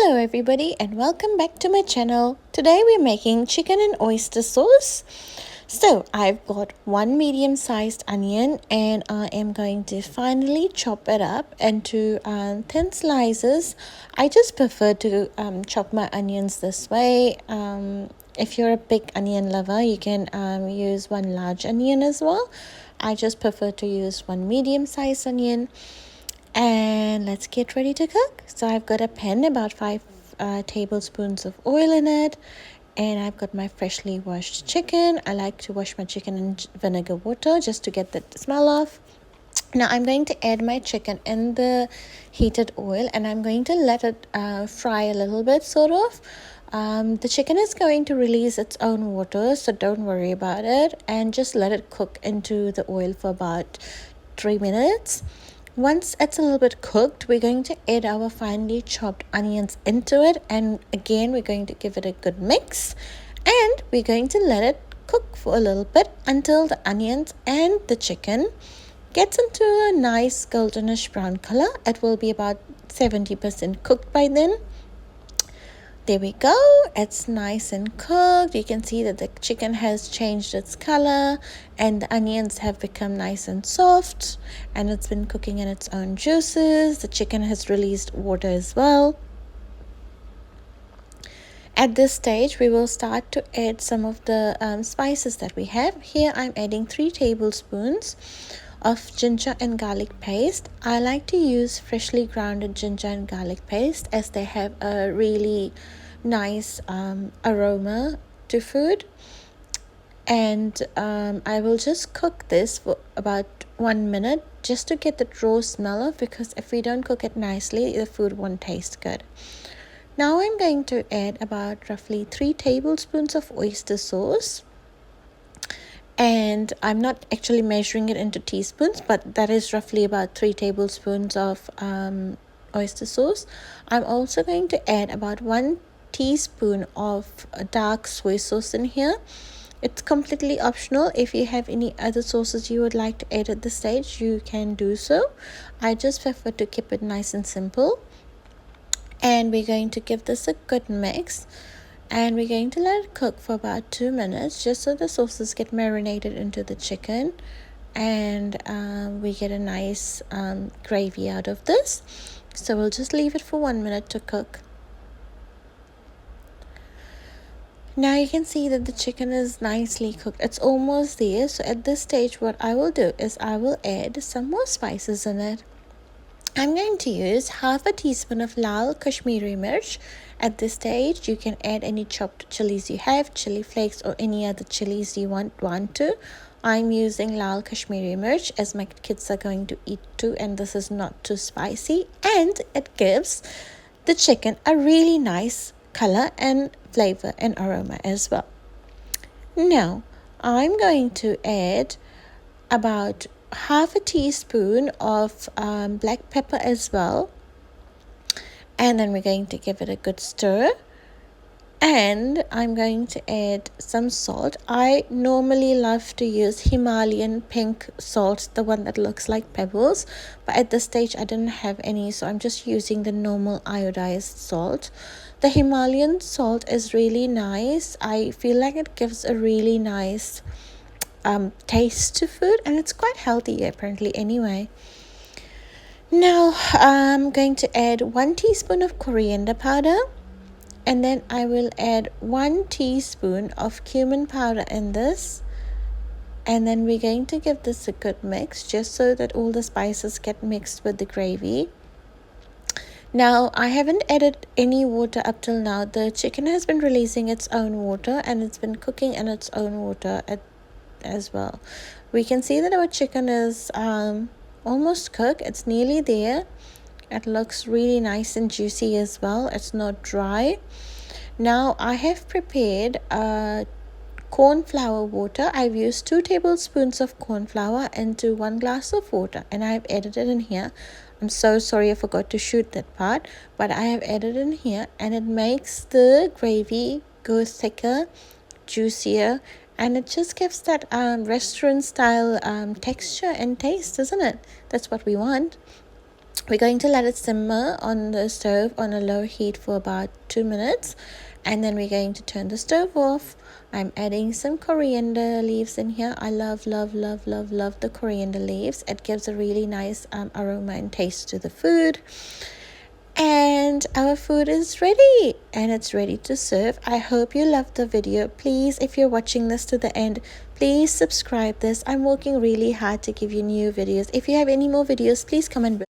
Hello everybody and welcome back to my channel. Today we're making chicken and oyster sauce. So I've got one medium-sized onion and I am going to finally chop it up into thin slices. I just prefer to chop my onions this way. If you're a big onion lover, you can use one large onion as well. I just prefer to use one medium-sized onion. And let's get ready to cook. So I've got a pan, about 5 tablespoons of oil in it, and I've got my freshly washed chicken. I like to wash my chicken in vinegar water just to get the smell off. Now I'm going to add my chicken in the heated oil and I'm going to let it fry a little bit, sort of. The chicken is going to release its own water, so don't worry about it, and just let it cook into the oil for about 3 minutes. Once it's a little bit cooked, we're going to add our finely chopped onions into it, and again we're going to give it a good mix, and we're going to let it cook for a little bit until the onions and the chicken gets into a nice goldenish brown color. It will be about 70% cooked by then. There we go, it's nice and cooked. You can see that the chicken has changed its color and the onions have become nice and soft, and it's been cooking in its own juices. The chicken has released water as well. At this stage, we will start to add some of the spices that we have. Here I'm adding 3 tablespoons of ginger and garlic paste. I like to use freshly grounded ginger and garlic paste as they have a really nice aroma to food. And I will just cook this for about 1 minute just to get the raw smell off, because if we don't cook it nicely, the food won't taste good. Now I'm going to add about roughly 3 tablespoons of oyster sauce. And I'm not actually measuring it into teaspoons, but that is roughly about 3 tablespoons of oyster sauce. I'm also going to add about 1 teaspoon of dark soy sauce in here. It's completely optional. If you have any other sauces you would like to add at this stage, you can do so. I just prefer to keep it nice and simple. And we're going to give this a good mix. And we're going to let it cook for about 2 minutes just so the sauces get marinated into the chicken, and we get a nice gravy out of this. So we'll just leave it for 1 minute to cook. Now you can see that the chicken is nicely cooked. It's almost there. So at this stage, what I will do is I will add some more spices in it. I'm going to use half a teaspoon of laal Kashmiri mirch. At this stage, you can add any chopped chilies you have, chili flakes or any other chilies you want to. I'm using laal Kashmiri mirch as my kids are going to eat too, and this is not too spicy, and it gives the chicken a really nice color and flavor and aroma as well. Now, I'm going to add about half a teaspoon of black pepper as well, and then we're going to give it a good stir, and I'm going to add some salt. I normally love to use Himalayan pink salt, the one that looks like pebbles, but at this stage I didn't have any, so I'm just using the normal iodized salt. The Himalayan salt is really nice. I feel like it gives a really nice taste to food, and it's quite healthy apparently anyway. Now I'm going to add 1 teaspoon of coriander powder, and then I will add 1 teaspoon of cumin powder in this, and then we're going to give this a good mix just so that all the spices get mixed with the gravy. Now I haven't added any water up till now. The chicken has been releasing its own water and it's been cooking in its own water as well. We can see that our chicken is almost cooked. It's nearly there. It looks really nice and juicy as well. It's not dry. Now I have prepared corn flour water. I've used 2 tablespoons of corn flour into 1 glass of water, and I've added it in here. I'm so sorry I forgot to shoot that part, but I have added in here, and it makes the gravy go thicker, juicier, and it just gives that restaurant style texture and taste, isn't it? That's what we want. We're going to let it simmer on the stove on a low heat for about 2 minutes, and then we're going to turn the stove off. I'm adding some coriander leaves in here. I love the coriander leaves. It gives a really nice aroma and taste to the food. And our food is ready, and it's ready to serve. I hope you loved the video. Please, if you're watching this to the end, please subscribe this. I'm working really hard to give you new videos. If you have any more videos, please comment below.